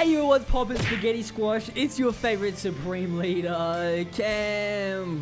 Hey yo, what's poppin' Spaghetti Squash? It's your favorite Supreme Leader, Cameron.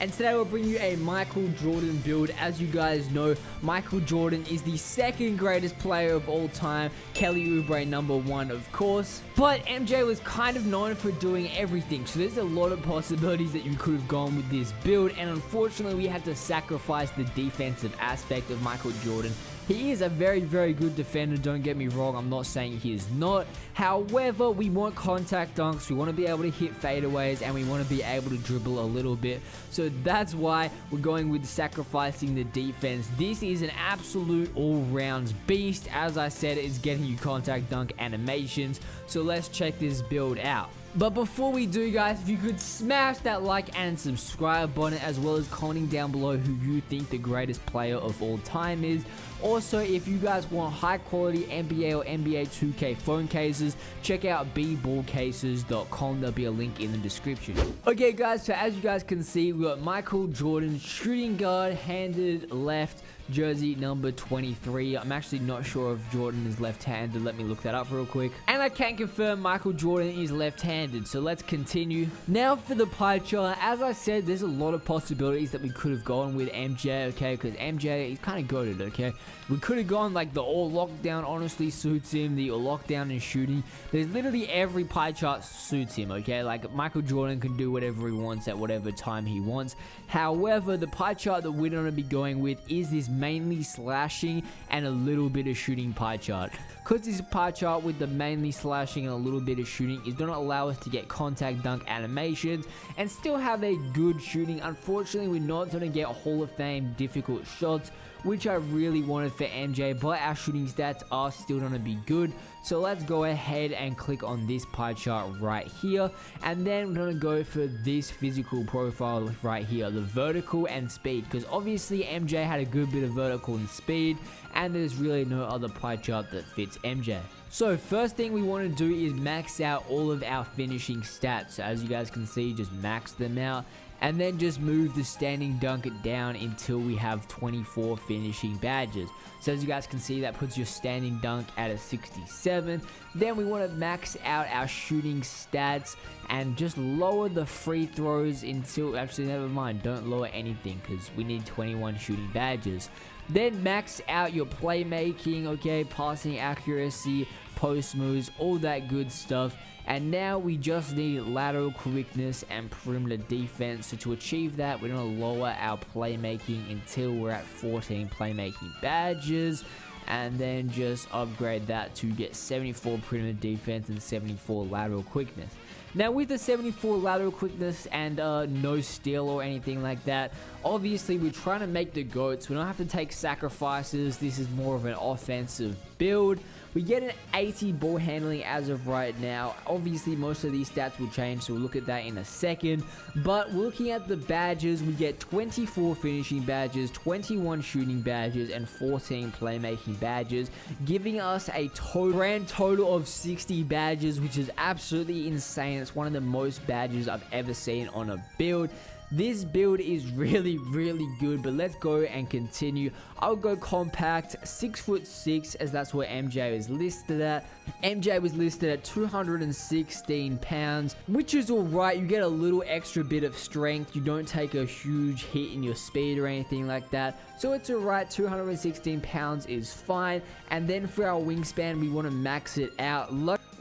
And today we'll bring you a Michael Jordan build. As you guys know, Michael Jordan is the second greatest player of all time. Kelly Oubre #1, of course. But MJ was kind of known for doing everything. So there's a lot of possibilities that you could have gone with this build. And unfortunately, we had to sacrifice the defensive aspect of Michael Jordan. He is a very, very good defender, don't get me wrong, I'm not saying he is not. However, we want contact dunks, we want to be able to hit fadeaways, and we want to be able to dribble a little bit. So that's why we're going with sacrificing the defense. This is an absolute all-round beast. As I said, it's getting you contact dunk animations. So let's check this build out. But before we do, guys, if you could smash that like and subscribe button, as well as commenting down below who you think the greatest player of all time is. Also, if you guys want high quality NBA or NBA 2K phone cases, check out bballcases.com. There'll be a link in the description. Okay guys, so as you guys can see, we got Michael Jordan, shooting guard, handed left, jersey number 23. I'm actually not sure if Jordan is left-handed. Let me look that up real quick. And I can confirm Michael Jordan is left-handed. So let's continue. Now for the pie chart. As I said, there's a lot of possibilities that we could have gone with MJ, okay? Because MJ is kind of goated, okay? We could have gone like the all lockdown honestly suits him, the all lockdown and shooting. There's literally every pie chart suits him, okay? Like Michael Jordan can do whatever he wants at whatever time he wants. However, the pie chart that we're going to be going with is this mainly slashing and a little bit of shooting pie chart. Because this pie chart with the mainly slashing and a little bit of shooting is going to allow us to get contact dunk animations and still have a good shooting. Unfortunately, we're not going to get Hall of Fame difficult shots, which I really wanted for MJ, but our shooting stats are still going to be good. So let's go ahead and click on this pie chart right here, and then we're going to go for this physical profile right here, the vertical and speed, because obviously MJ had a good bit of vertical and speed, and there's really no other pie chart that fits MJ. So first thing we want to do is max out all of our finishing stats. So as you guys can see, just max them out. And then just move the standing dunk down until we have 24 finishing badges. So as you guys can see, that puts your standing dunk at a 67. Then we want to max out our shooting stats and just lower the free throws until, actually never mind, don't lower anything because we need 21 shooting badges. Then max out your playmaking, okay, passing accuracy, post moves, all that good stuff. And now we just need lateral quickness and perimeter defense. So to achieve that, we're going to lower our playmaking until we're at 14 playmaking badges. And then just upgrade that to get 74 perimeter defense and 74 lateral quickness. Now with the 74 lateral quickness and no steal or anything like that, obviously we're trying to make the GOATs. We don't have to take sacrifices. This is more of an offensive build. We get an 80 ball handling as of right now. Obviously most of these stats will change, so we'll look at that in a second. But looking at the badges, we get 24 finishing badges, 21 shooting badges, and 14 playmaking badges, giving us a grand total of 60 badges, which is absolutely insane. It's one of the most badges I've ever seen on a build. This build is really, really good, but let's go and continue. I'll go compact, 6'6", as that's what MJ is listed at. MJ was listed at 216 pounds, which is alright. You get a little extra bit of strength. You don't take a huge hit in your speed or anything like that. So it's alright, 216 pounds is fine. And then for our wingspan, we want to max it out.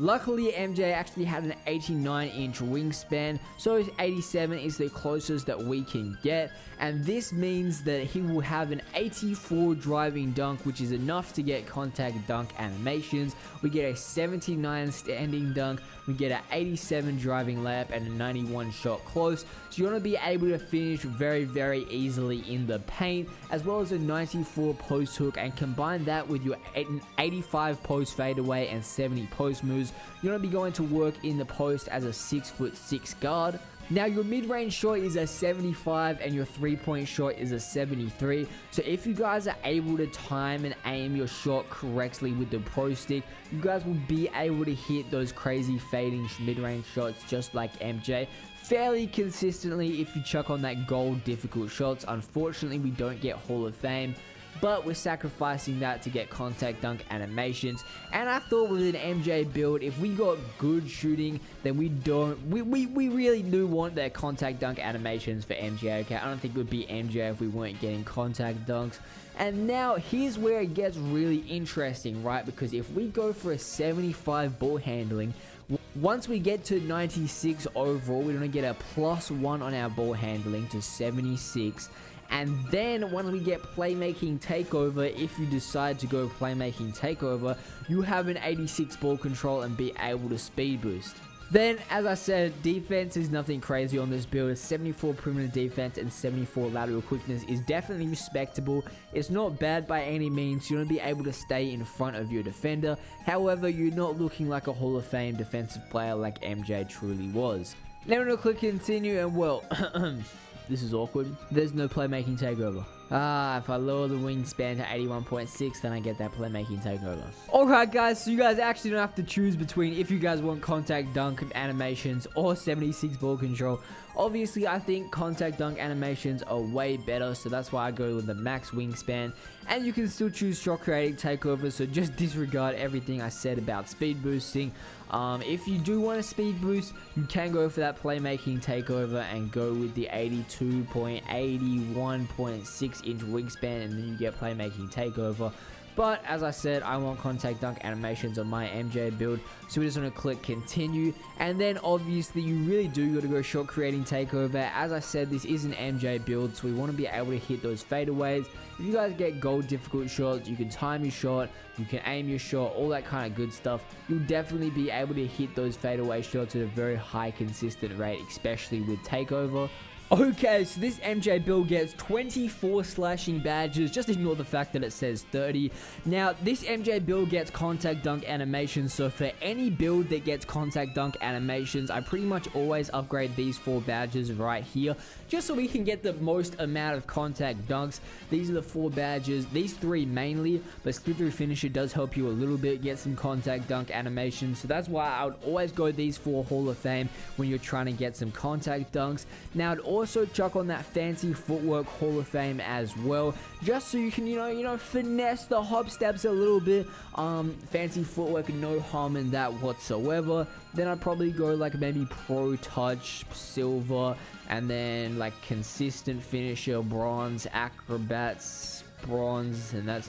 Luckily, MJ actually had an 89-inch wingspan, so 87 is the closest that we can get, and this means that he will have an 84 driving dunk, which is enough to get contact dunk animations. We get a 79 standing dunk, we get an 87 driving layup, and a 91 shot close. So you're going to be able to finish very, very easily in the paint, as well as a 94 post hook, and combine that with your 85 post fadeaway and 70 post moves. You're going to be going to work in the post as a 6'6" guard. Now your mid-range shot is a 75 and your 3-point shot is a 73. So if you guys are able to time and aim your shot correctly with the pro stick, you guys will be able to hit those crazy fading mid-range shots just like MJ fairly consistently if you chuck on that gold difficult shots. Unfortunately, we don't get Hall of Fame. but we're sacrificing that to get contact dunk animations. And I thought with an MJ build, if we got good shooting, then we really do want their contact dunk animations for MJ. Okay, I don't think it would be MJ if we weren't getting contact dunks. And now here's where it gets really interesting, right? Because if we go for a 75 ball handling, once we get to 96 overall, we're going to get a +1 on our ball handling to 76. And then when we get Playmaking Takeover, if you decide to go Playmaking Takeover, you have an 86 ball control and be able to speed boost. Then, as I said, defense is nothing crazy on this build. 74 perimeter defense and 74 lateral quickness is definitely respectable. It's not bad by any means. You're going to be able to stay in front of your defender. However, you're not looking like a Hall of Fame defensive player like MJ truly was. Now we're going to click continue, and well, this is awkward. There's no Playmaking Takeover. If I lower the wingspan to 81.6, then I get that Playmaking Takeover. Alright guys, so you guys actually don't have to choose between if you guys want contact dunk animations or 76 ball control. Obviously, I think contact dunk animations are way better, so that's why I go with the max wingspan. And you can still choose Shotcreator Takeover, so just disregard everything I said about speed boosting. If you do want a speed boost, you can go for that Playmaking Takeover and go with the 82.81.6 inch wingspan, and then you get Playmaking Takeover. But as I said, I want contact dunk animations on my MJ build, so we're just going to click continue. And then obviously you really do got to go shot creating takeover. As I said, this is an MJ build, so we want to be able to hit those fadeaways. If you guys get gold difficult shots, you can time your shot, you can aim your shot, all that kind of good stuff. You'll definitely be able to hit those fadeaway shots at a very high consistent rate, especially with takeover. Okay, so this MJ build gets 24 slashing badges. Just ignore the fact that it says 30. Now, this MJ build gets contact dunk animations. So for any build that gets contact dunk animations, I pretty much always upgrade these 4 badges right here, just so we can get the most amount of contact dunks. These are the 4 badges. These 3 mainly, but split through finisher does help you a little bit get some contact dunk animations. So that's why I would always go these 4 Hall of Fame when you're trying to get some contact dunks. Now, I'd also chuck on that fancy footwork Hall of Fame as well, just so you can, you know, finesse the hop steps a little bit. Fancy footwork, no harm in that whatsoever. Then I'd probably go like maybe pro touch, silver, and then like consistent finisher, bronze, acrobats, bronze, and that's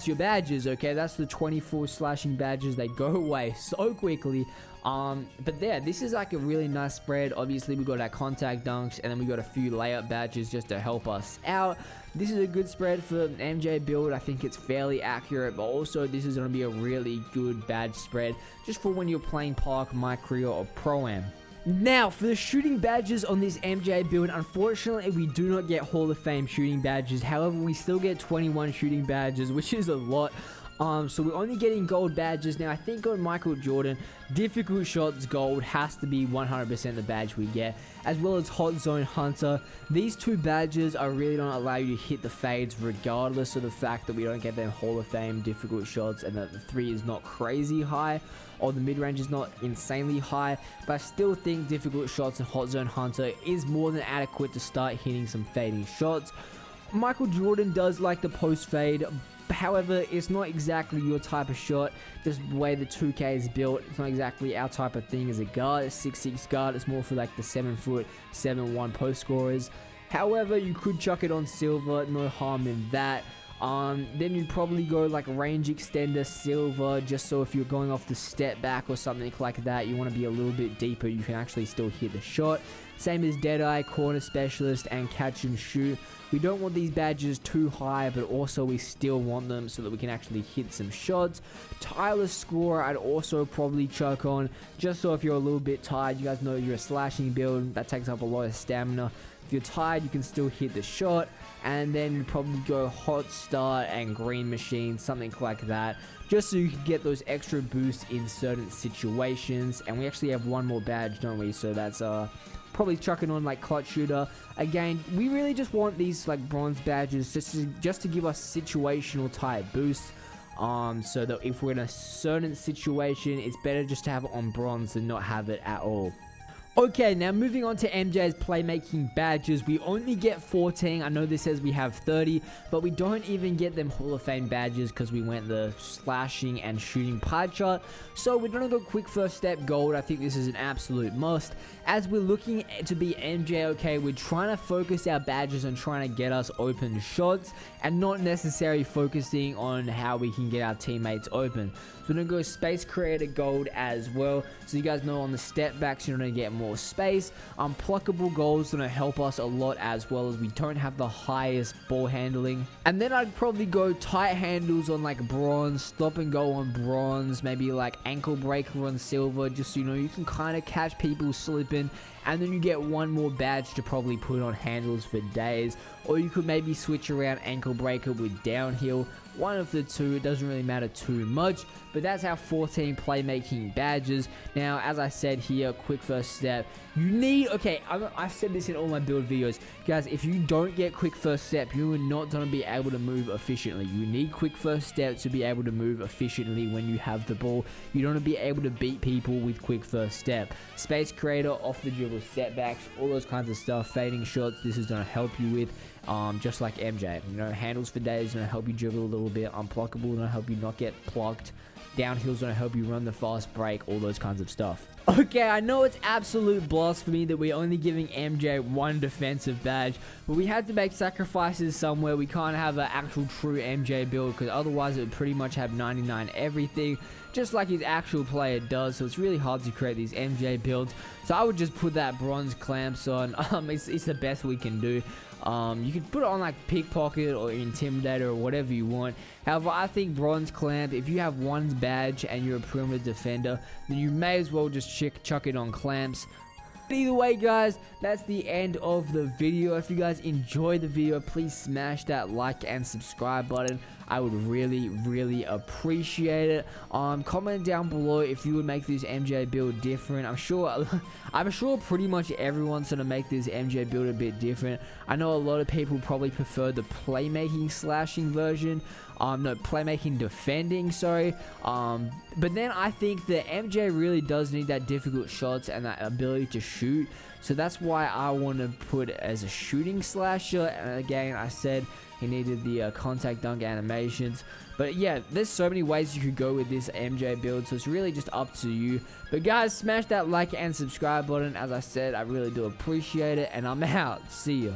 your badges. Okay, that's the 24 slashing badges. They go away so quickly. But yeah, this is like a really nice spread. Obviously, we got our contact dunks, and then we got a few layup badges just to help us out. This is a good spread for an MJ build. I think it's fairly accurate, but also this is going to be a really good badge spread just for when you're playing Park, My Career, or Pro-Am. Now, for the shooting badges on this MJ build, unfortunately, we do not get Hall of Fame shooting badges. However, we still get 21 shooting badges, which is a lot. So we're only getting gold badges. Now, I think on Michael Jordan, difficult shots gold has to be 100% the badge we get, as well as Hot Zone Hunter. These 2 badges are really don't allow you to hit the fades, regardless of the fact that we don't get them Hall of Fame difficult shots, and that the 3 is not crazy high, or the mid-range is not insanely high. But I still think difficult shots and Hot Zone Hunter is more than adequate to start hitting some fading shots. Michael Jordan does like the post fade. However, it's not exactly your type of shot. Just the way the 2K is built, it's not exactly our type of thing as a guard. It's 6'6" guard. It's more for like the 7', 7'1" post scorers. However, you could chuck it on silver. No harm in that. Then you'd probably go like range extender silver, just so if you're going off the step back or something like that, you want to be a little bit deeper, you can actually still hit the shot. Same as Deadeye, Corner Specialist, and Catch and Shoot. We don't want these badges too high, but also we still want them so that we can actually hit some shots. Tireless Scorer, I'd also probably chuck on, just so if you're a little bit tired, you guys know you're a slashing build, that takes up a lot of stamina. If you're tired, you can still hit the shot. And then you'd probably go Hot Start and Green Machine, something like that, just so you can get those extra boosts in certain situations. And we actually have one more badge, don't we? So that's probably chucking on like Clutch Shooter. Again, we really just want these like bronze badges just to give us situational type boosts. So that if we're in a certain situation, it's better just to have it on bronze than not have it at all. Okay, now moving on to MJ's playmaking badges. We only get 14. I know this says we have 30, but we don't even get them Hall of Fame badges because we went the slashing and shooting pie chart. So we're going to go quick first step gold. I think this is an absolute must. As we're looking to be MJ, okay, we're trying to focus our badges on trying to get us open shots and not necessarily focusing on how we can get our teammates open. So we're going to go space creator gold as well. So you guys know on the step backs, you're going to get more space. Pluckable goals going to help us a lot, as well as we don't have the highest ball handling. And then I'd probably go tight handles on like bronze, stop and go on bronze, maybe like ankle breaker on silver, just so you know you can kind of catch people slipping. And then you get one more badge to probably put on handles for days, or you could maybe switch around ankle breaker with downhill. One of the two, it doesn't really matter too much, but that's our 14 playmaking badges. Now, as I said here, quick first step, you need, okay, I've said this in all my build videos, guys, if you don't get quick first step, you are not going to be able to move efficiently. You need quick first step to be able to move efficiently when you have the ball. You don't want to be able to beat people with quick first step. Space creator, off the dribble setbacks, all those kinds of stuff, fading shots, this is going to help you with. Just like MJ, you know, handles for days gonna help you dribble a little bit, unpluckable gonna help you not get plucked, downhill's gonna help you run the fast break, all those kinds of stuff. Okay, I know it's absolute blasphemy that we're only giving MJ one defensive badge, but we had to make sacrifices somewhere. We can't have an actual true MJ build, because otherwise it would pretty much have 99 everything, just like his actual player does. So it's really hard to create these MJ builds. So I would just put that bronze clamps on. It's the best we can do. You could put it on like pickpocket or intimidator or whatever you want. However, I think bronze clamp, if you have one badge and you're a perimeter defender, then you may as well just chuck it on clamps. Either way, guys, that's the end of the video. If you guys enjoyed the video, please smash that like and subscribe button. I would really appreciate it. Comment down below if you would make this MJ build different. I'm sure pretty much everyone's gonna make this MJ build a bit different. I know a lot of people probably prefer the playmaking slashing version. No, playmaking defending, sorry. But then I think the MJ really does need that difficult shots and that ability to shoot. So that's why I want to put it as a shooting slasher. And again, I said he needed the contact dunk animations. But yeah, there's so many ways you could go with this MJ build, so it's really just up to you. But guys, smash that like and subscribe button. As I said, I really do appreciate it, and I'm out. See ya.